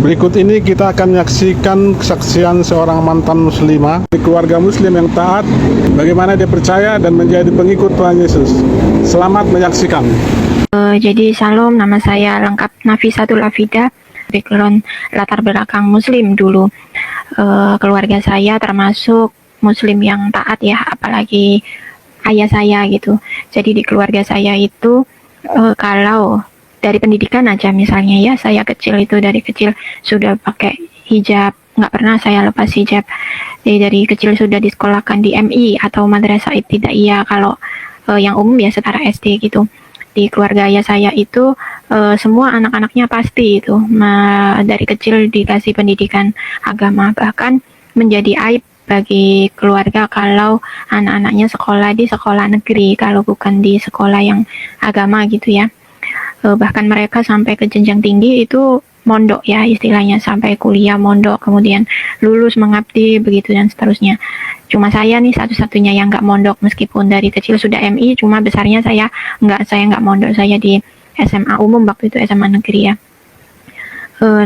Berikut ini kita akan menyaksikan kesaksian seorang mantan muslimah di keluarga muslim yang taat, bagaimana dia percaya dan menjadi pengikut Tuhan Yesus. Selamat menyaksikan. Jadi Shalom, nama saya lengkap Nafisatul Afida, background latar belakang muslim dulu. Keluarga saya termasuk muslim yang taat ya, apalagi ayah saya gitu. Jadi di keluarga saya itu kalau dari pendidikan aja misalnya ya, saya kecil itu dari kecil sudah pakai hijab, nggak pernah saya lepas hijab. Jadi dari kecil sudah disekolahkan di MI atau Madrasah Ibtidaiyah, kalau yang umum ya setara SD gitu. Di keluarga ayah saya itu semua anak-anaknya pasti itu dari kecil dikasih pendidikan agama, bahkan menjadi aib bagi keluarga kalau anak-anaknya sekolah di sekolah negeri, kalau bukan di sekolah yang agama gitu ya. Bahkan mereka sampai ke jenjang tinggi itu mondok ya istilahnya, sampai kuliah mondok, kemudian lulus mengabdi begitu dan seterusnya. Cuma saya nih satu-satunya yang nggak mondok, meskipun dari kecil sudah MI, cuma besarnya saya nggak mondok, saya di SMA umum waktu itu, SMA negeri ya.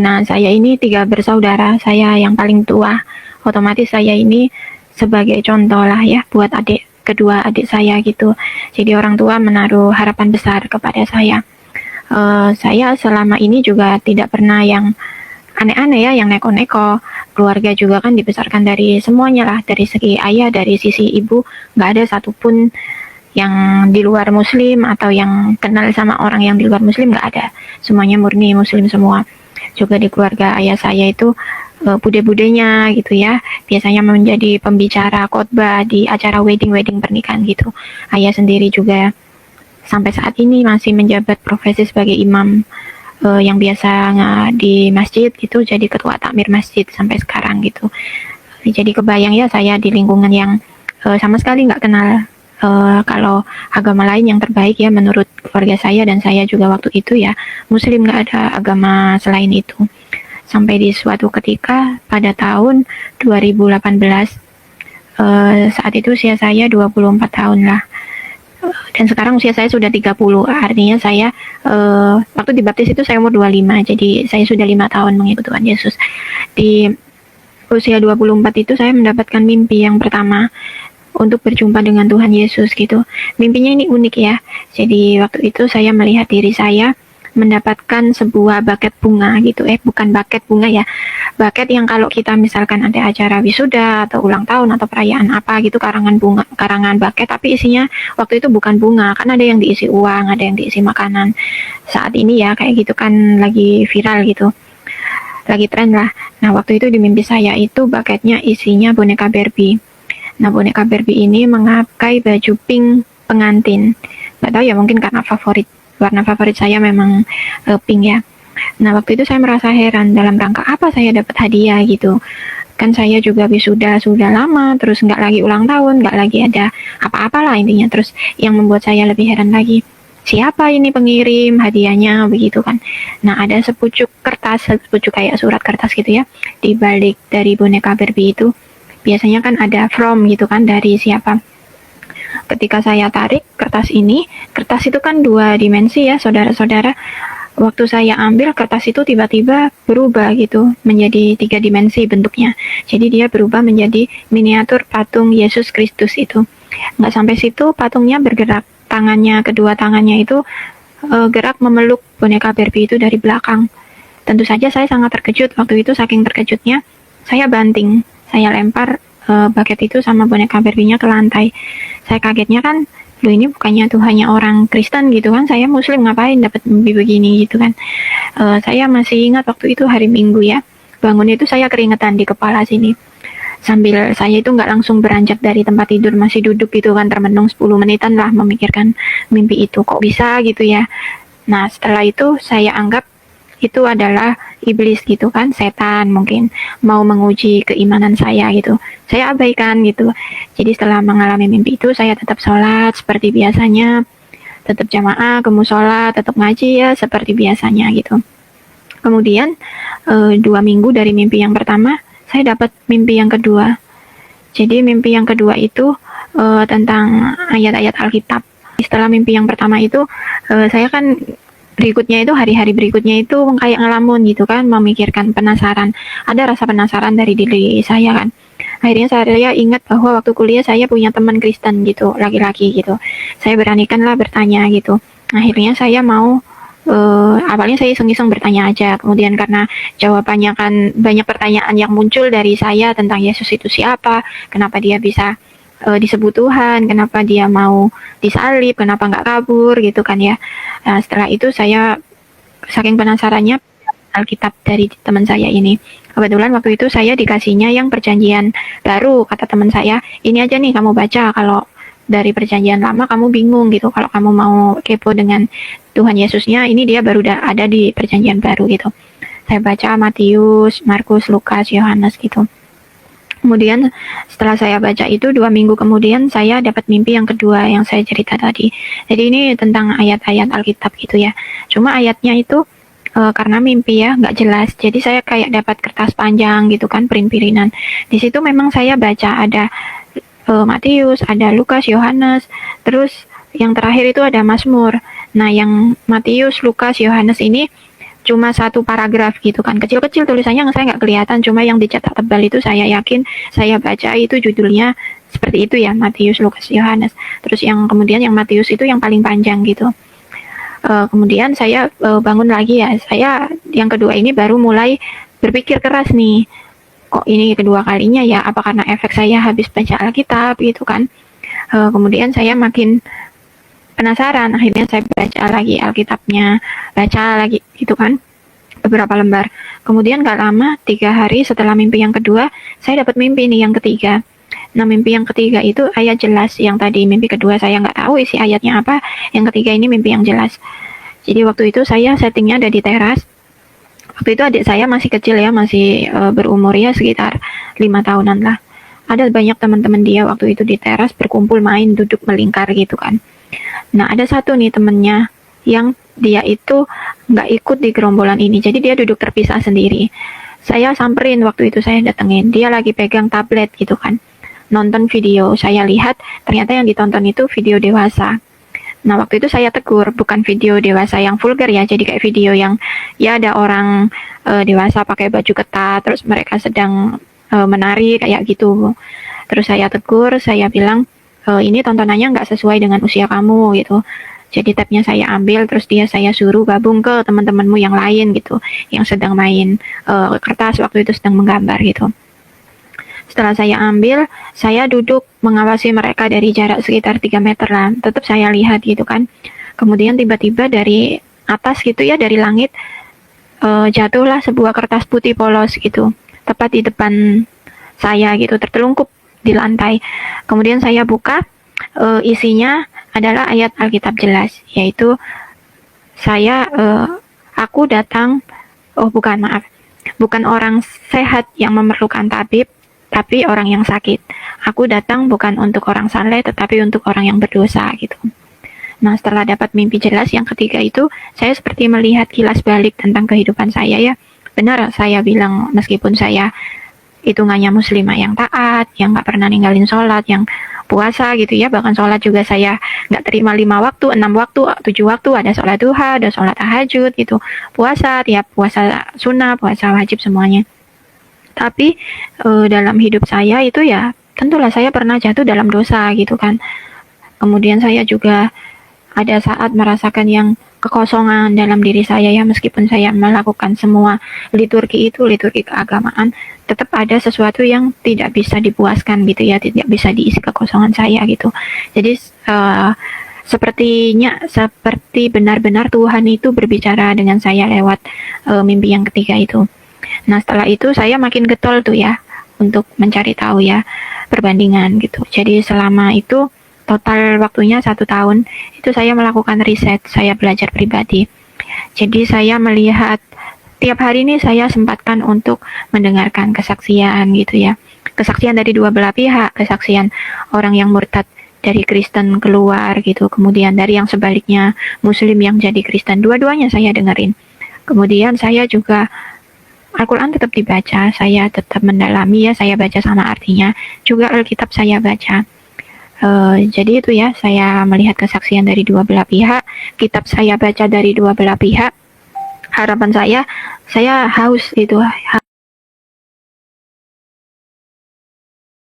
Nah saya ini 3 bersaudara, saya yang paling tua, otomatis saya ini sebagai contoh lah ya buat kedua adik saya gitu. Jadi orang tua menaruh harapan besar kepada saya. Saya selama ini juga tidak pernah yang aneh-aneh ya, yang neko-neko. Keluarga juga kan dibesarkan dari semuanya lah, dari segi ayah, dari sisi ibu, nggak ada satupun yang di luar muslim atau yang kenal sama orang yang di luar muslim, nggak ada. Semuanya murni muslim semua. Juga di keluarga ayah saya itu bude-budenya gitu ya, biasanya menjadi pembicara khotbah di acara wedding pernikahan gitu. Ayah sendiri juga sampai saat ini masih menjabat profesi sebagai imam yang biasa di masjid gitu, jadi ketua takmir masjid sampai sekarang gitu. Jadi kebayang ya, saya di lingkungan yang sama sekali nggak kenal kalau agama lain yang terbaik ya menurut keluarga saya, dan saya juga waktu itu ya muslim, nggak ada agama selain itu. Sampai di suatu ketika pada tahun 2018, saat itu usia saya 24 tahun lah. Dan sekarang usia saya sudah 30, artinya saya waktu dibaptis itu saya umur 25, jadi saya sudah 5 tahun mengikuti Tuhan Yesus. Di usia 24 itu saya mendapatkan mimpi yang pertama untuk berjumpa dengan Tuhan Yesus gitu. Mimpinya ini unik ya, jadi waktu itu saya melihat diri saya mendapatkan sebuah buket bunga gitu, bukan buket bunga ya, buket yang kalau kita misalkan ada acara wisuda atau ulang tahun atau perayaan apa gitu, karangan buket, tapi isinya waktu itu bukan bunga, kan ada yang diisi uang, ada yang diisi makanan. Saat ini ya kayak gitu kan lagi viral gitu, lagi tren lah. Nah waktu itu di mimpi saya itu buketnya isinya boneka Barbie. Nah boneka Barbie ini memakai baju pink pengantin, nggak tahu ya, mungkin karena warna favorit saya memang pink ya. Nah waktu itu saya merasa heran, dalam rangka apa saya dapat hadiah gitu. Kan saya juga wisuda sudah lama, terus nggak lagi ulang tahun, nggak lagi ada apa-apa lah intinya. Terus yang membuat saya lebih heran lagi, siapa ini pengirim hadiahnya begitu kan. Nah ada sepucuk kayak surat kertas gitu ya, di balik dari boneka Barbie itu biasanya kan ada from gitu kan, dari siapa. Ketika saya tarik kertas itu kan 2 dimensi ya saudara-saudara. Waktu saya ambil kertas itu tiba-tiba berubah gitu menjadi 3 dimensi bentuknya. Jadi dia berubah menjadi miniatur patung Yesus Kristus itu. Nggak sampai situ, patungnya bergerak, kedua tangannya itu gerak memeluk boneka Barbie itu dari belakang. Tentu saja saya sangat terkejut waktu itu, saking terkejutnya saya banting, saya lempar buket itu sama boneka Barbie-nya ke lantai. Saya kagetnya kan, loh ini bukannya Tuhannya orang Kristen gitu kan, saya muslim ngapain dapat mimpi begini gitu kan. Saya masih ingat waktu itu hari Minggu ya, bangun itu saya keringetan di kepala sini. Sambil saya itu nggak langsung beranjak dari tempat tidur, masih duduk gitu kan, termenung 10 menitan lah memikirkan mimpi itu, kok bisa gitu ya. Nah setelah itu saya anggap itu adalah iblis gitu kan, setan mungkin mau menguji keimanan saya gitu. Saya abaikan gitu. Jadi setelah mengalami mimpi itu saya tetap sholat seperti biasanya, tetap jamaah ke musola, tetap ngaji ya seperti biasanya gitu. Kemudian 2 minggu dari mimpi yang pertama, saya dapat mimpi yang kedua. Jadi mimpi yang kedua itu tentang ayat-ayat Alkitab. Setelah mimpi yang pertama itu saya kan berikutnya itu, hari-hari berikutnya itu kayak ngelamun gitu kan, memikirkan, penasaran. Ada rasa penasaran dari diri saya kan. Akhirnya saya ingat bahwa waktu kuliah saya punya teman Kristen gitu, laki-laki gitu. Saya beranikanlah bertanya gitu. Akhirnya saya mau, awalnya saya iseng-iseng bertanya aja. Kemudian karena jawabannya kan banyak pertanyaan yang muncul dari saya tentang Yesus itu siapa, kenapa dia bisa disebut Tuhan, kenapa dia mau disalib, kenapa nggak kabur gitu kan ya. Nah, setelah itu saya saking penasarannya Alkitab dari teman saya ini. Kebetulan waktu itu saya dikasihnya yang perjanjian baru, kata teman saya, ini aja nih kamu baca, kalau dari perjanjian lama kamu bingung gitu, kalau kamu mau kepo dengan Tuhan Yesusnya, ini dia baru ada di perjanjian baru gitu. Saya baca Matius, Markus, Lukas, Yohanes gitu. Kemudian setelah saya baca itu 2 minggu kemudian saya dapat mimpi yang kedua yang saya cerita tadi. Jadi ini tentang ayat-ayat Alkitab gitu ya. Cuma ayatnya itu karena mimpi ya nggak jelas. Jadi saya kayak dapat kertas panjang gitu kan, print-printan. Di situ memang saya baca ada Matius, ada Lukas, Yohanes, terus yang terakhir itu ada Mazmur. Nah yang Matius, Lukas, Yohanes ini cuma satu paragraf gitu kan, kecil-kecil tulisannya saya nggak kelihatan, cuma yang dicetak tebal itu saya yakin saya baca itu judulnya seperti itu ya, Matius, Lukas, Yohanes. Terus yang kemudian yang Matius itu yang paling panjang gitu. Kemudian saya bangun lagi ya, saya yang kedua ini baru mulai berpikir keras nih, kok ini kedua kalinya ya, apa karena efek saya habis baca Alkitab gitu kan. Kemudian saya makin penasaran, akhirnya saya baca lagi Alkitabnya, baca lagi gitu kan, beberapa lembar. Kemudian gak lama, 3 hari setelah mimpi yang kedua, saya dapat mimpi nih yang ketiga. Nah mimpi yang ketiga itu ayat jelas, yang tadi mimpi kedua saya nggak tahu isi ayatnya apa, yang ketiga ini mimpi yang jelas. Jadi waktu itu saya settingnya ada di teras. Waktu itu adik saya masih kecil ya, masih berumur ya sekitar 5 tahunan lah. Ada banyak teman-teman dia waktu itu di teras berkumpul main, duduk melingkar gitu kan. Nah ada satu nih temennya yang dia itu nggak ikut di gerombolan ini, jadi dia duduk terpisah sendiri. Saya samperin waktu itu, saya datengin, dia lagi pegang tablet gitu kan, nonton video. Saya lihat ternyata yang ditonton itu video dewasa. Nah waktu itu saya tegur, bukan video dewasa yang vulgar ya, jadi kayak video yang ya ada orang dewasa pakai baju ketat, terus mereka sedang menari kayak gitu. Terus saya tegur, saya bilang, ini tontonannya nggak sesuai dengan usia kamu gitu. Jadi tabnya saya ambil, terus saya suruh gabung ke teman-temanmu yang lain gitu, yang sedang main kertas waktu itu, sedang menggambar gitu. Setelah saya ambil, saya duduk mengawasi mereka dari jarak sekitar 3 meter lah. Tetap saya lihat gitu kan. Kemudian tiba-tiba dari atas gitu ya, dari langit jatuhlah sebuah kertas putih polos gitu, tepat di depan saya gitu, tertelungkup di lantai. Kemudian saya buka, isinya adalah ayat Alkitab jelas, yaitu aku datang, bukan orang sehat yang memerlukan tabib, tapi orang yang sakit. Aku datang bukan untuk orang saleh, tetapi untuk orang yang berdosa gitu. Nah setelah dapat mimpi jelas yang ketiga itu, saya seperti melihat kilas balik tentang kehidupan saya ya. Benar saya bilang, meskipun saya hitungannya muslimah yang taat, yang nggak pernah ninggalin sholat, yang puasa gitu ya, bahkan sholat juga saya nggak terima 5 waktu, 6 waktu, 7 waktu, ada sholat duha, ada sholat tahajud gitu, puasa, tiap puasa sunnah, puasa wajib semuanya. Tapi dalam hidup saya itu ya tentulah saya pernah jatuh dalam dosa gitu kan. Kemudian saya juga ada saat merasakan yang kekosongan dalam diri saya ya, meskipun saya melakukan semua liturgi itu, liturgi keagamaan, tetap ada sesuatu yang tidak bisa dipuaskan gitu ya, tidak bisa diisi kekosongan saya gitu. Jadi seperti benar-benar Tuhan itu berbicara dengan saya lewat mimpi yang ketiga itu. Nah setelah itu saya makin getol tuh ya untuk mencari tahu ya, perbandingan gitu. Jadi selama itu total waktunya 1 tahun itu saya melakukan riset, saya belajar pribadi. Jadi saya melihat tiap hari ini saya sempatkan untuk mendengarkan kesaksian gitu ya, kesaksian dari dua belah pihak, kesaksian orang yang murtad dari Kristen keluar gitu, kemudian dari yang sebaliknya Muslim yang jadi Kristen, dua-duanya saya dengerin. Kemudian saya juga Al-Quran tetap dibaca, saya tetap mendalami ya, saya baca sama artinya, juga Alkitab saya baca. Jadi itu ya, saya melihat kesaksian dari dua belah pihak, kitab saya baca dari dua belah pihak. Harapan saya haus itu,